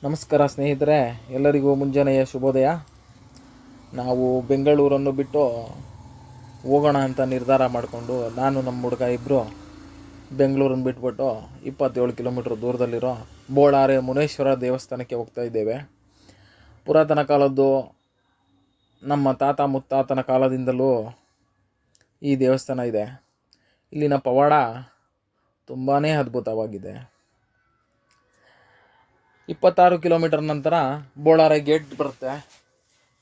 ನಮಸ್ಕಾರ ಸ್ನೇಹಿತರೆ, ಎಲ್ಲರಿಗೂ ಮುಂಜಾನೆಯ ಶುಭೋದಯ. ನಾವು ಬೆಂಗಳೂರನ್ನು ಬಿಟ್ಟು ಹೋಗೋಣ ಅಂತ ನಿರ್ಧಾರ ಮಾಡಿಕೊಂಡು ನಾನು ನಮ್ಮ ಹುಡುಗ ಇಬ್ಬರು ಬೆಂಗಳೂರನ್ನು ಬಿಟ್ಬಿಟ್ಟು 27 ಕಿಲೋಮೀಟ್ರ್ ದೂರದಲ್ಲಿರೋ ಬೋಳಾರೆ ಮುನೇಶ್ವರ ದೇವಸ್ಥಾನಕ್ಕೆ ಹೋಗ್ತಾ ಇದ್ದೇವೆ. ಪುರಾತನ ಕಾಲದ್ದು, ನಮ್ಮ ತಾತ ಮುತ್ತಾತನ ಕಾಲದಿಂದಲೂ ಈ ದೇವಸ್ಥಾನ ಇದೆ. ಇಲ್ಲಿನ ಪವಾಡ ತುಂಬಾ ಅದ್ಭುತವಾಗಿದೆ. 26 ಕಿಲೋಮೀಟರ್ ನಂತರ ಬೋಳಾರೆ ಗೇಟ್ ಬರುತ್ತೆ.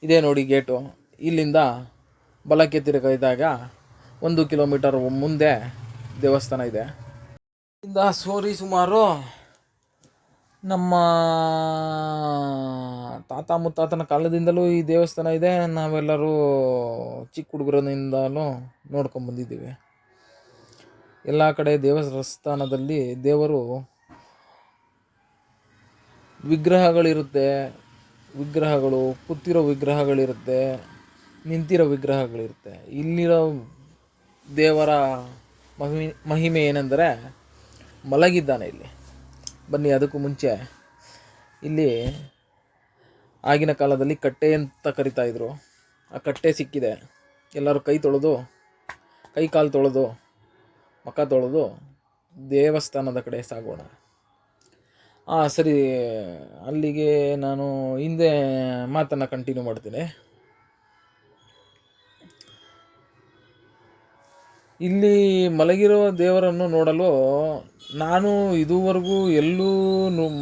ಇದೇ ನೋಡಿ ಗೇಟು. ಇಲ್ಲಿಂದ ಬಲಕ್ಕೆ ತಿರುಗಿದಾಗ 1 ಕಿಲೋಮೀಟರ್ ಮುಂದೆ ದೇವಸ್ಥಾನ ಇದೆ. ಇಲ್ಲಿಂದ ಸುಮಾರು ನಮ್ಮ ತಾತ ಮುತ್ತಾತನ ಕಾಲದಿಂದಲೂ ಈ ದೇವಸ್ಥಾನ ಇದೆ. ನಾವೆಲ್ಲರೂ ಚಿಕ್ಕ ಹುಡುಗರನಿಂದಲೂ ನೋಡ್ಕೊಂಡ್ಬಂದಿದ್ದೀವಿ. ಎಲ್ಲ ಕಡೆ ದೇವಸ್ಥಾನದಲ್ಲಿ ದೇವರು ವಿಗ್ರಹಗಳು ಕೂತಿರೋ ವಿಗ್ರಹಗಳಿರುತ್ತೆ, ನಿಂತಿರೋ ವಿಗ್ರಹಗಳಿರುತ್ತೆ. ಇಲ್ಲಿರೋ ದೇವರ ಮಹಿಮೆ ಏನೆಂದರೆ ಮಲಗಿದ್ದಾನೆ ಇಲ್ಲಿ. ಬನ್ನಿ, ಅದಕ್ಕೂ ಮುಂಚೆ ಇಲ್ಲಿ ಆಗಿನ ಕಾಲದಲ್ಲಿ ಕಟ್ಟೆ ಅಂತ ಕರಿತಾಯಿದ್ರು. ಆ ಕಟ್ಟೆ ಸಿಕ್ಕಿದೆ. ಎಲ್ಲರೂ ಕೈ ಕಾಲು ತೊಳೆದು ಮುಖ ತೊಳೆದು ದೇವಸ್ಥಾನದ ಕಡೆ ಸಾಗೋಣ. ಸರಿ, ಅಲ್ಲಿಗೆ ನಾನು ಹಿಂದೆ ಮಾತನ್ನು ಕಂಟಿನ್ಯೂ ಮಾಡ್ತೀನಿ. ಇಲ್ಲಿ ಮಲಗಿರೋ ದೇವರನ್ನು ನೋಡಲು ನಾನು ಇದುವರೆಗೂ ಎಲ್ಲೂ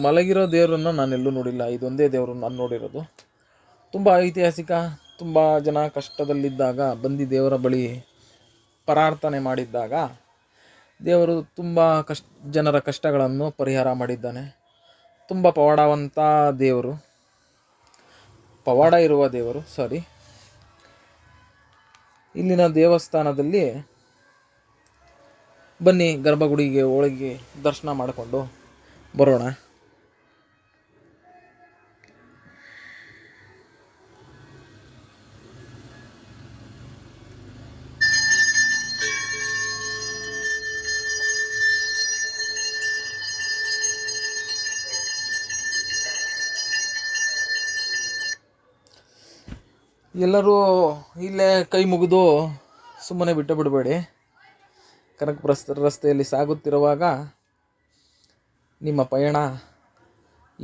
ಮಲಗಿರೋ ದೇವರನ್ನು ನಾನೆಲ್ಲೂ ನೋಡಿಲ್ಲ. ಇದೊಂದೇ ದೇವರು ನಾನು ನೋಡಿರೋದು. ತುಂಬ ಐತಿಹಾಸಿಕ. ತುಂಬ ಜನ ಕಷ್ಟದಲ್ಲಿದ್ದಾಗ ಬಂದು ದೇವರ ಬಳಿ ಪ್ರಾರ್ಥನೆ ಮಾಡಿದ್ದಾಗ ದೇವರು ತುಂಬ ಜನರ ಕಷ್ಟಗಳನ್ನು ಪರಿಹಾರ ಮಾಡಿದ್ದಾನೆ. ತುಂಬ ಪವಾಡ ಇರುವ ದೇವರು. ಇಲ್ಲಿನ ದೇವಸ್ಥಾನದಲ್ಲಿ ಬನ್ನಿ, ಗರ್ಭಗುಡಿಗೆ ಒಳಗೆ ದರ್ಶನ ಮಾಡಿಕೊಂಡು ಬರೋಣ. ಎಲ್ಲರೂ ಇಲ್ಲೇ ಕೈ ಮುಗಿದು ಸುಮ್ಮನೆ ಬಿಡಬೇಡಿ. ಕನಕ ರಸ್ತೆಯಲ್ಲಿ ಸಾಗುತ್ತಿರುವಾಗ ನಿಮ್ಮ ಪಯಣ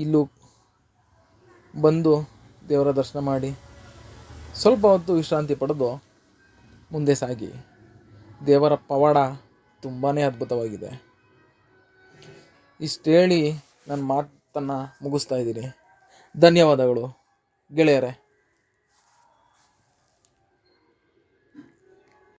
ಇಲ್ಲೂ ಬಂದು ದೇವರ ದರ್ಶನ ಮಾಡಿ ಸ್ವಲ್ಪ ಹೊತ್ತು ವಿಶ್ರಾಂತಿ ಪಡೆದು ಮುಂದೆ ಸಾಗಿ. ದೇವರ ಪವಾಡ ತುಂಬಾ ಅದ್ಭುತವಾಗಿದೆ. ಇಷ್ಟು ಹೇಳಿ ನನ್ನ ಮಾತನ್ನು ಮುಗಿಸ್ತಾ ಇದ್ದೀನಿ. ಧನ್ಯವಾದಗಳು ಗೆಳೆಯರೇ.